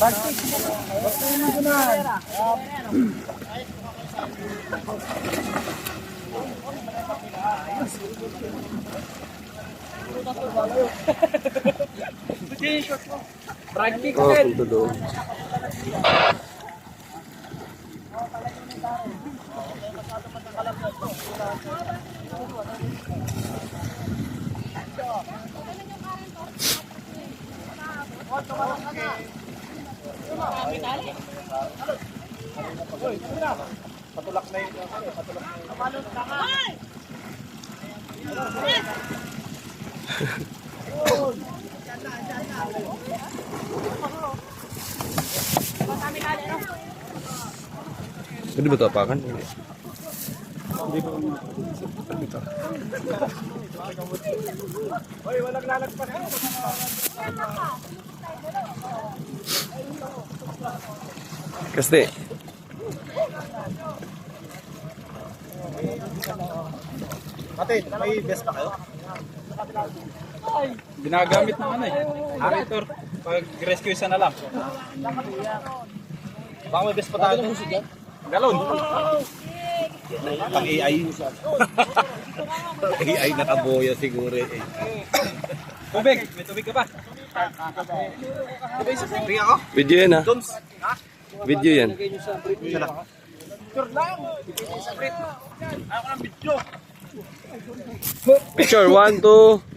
Punta doon. Patulak na yun. Patulak na yun. Pwede ba ito apakan? Hoy, walang lalagpas. Kasi Matin, may best pa kayo? Ginagamit ng ano eh. Operator. Pag rescue isa na lang. Baka may best pa tayo. Galon. Pang AI. AI nakaboya siguro eh. Tubig. May tubig ka ba? Ring ako? video yan ha. Doms. Video yan. Isa lang. Picture lang. Ayaw ko ng video. Picture 1, 2.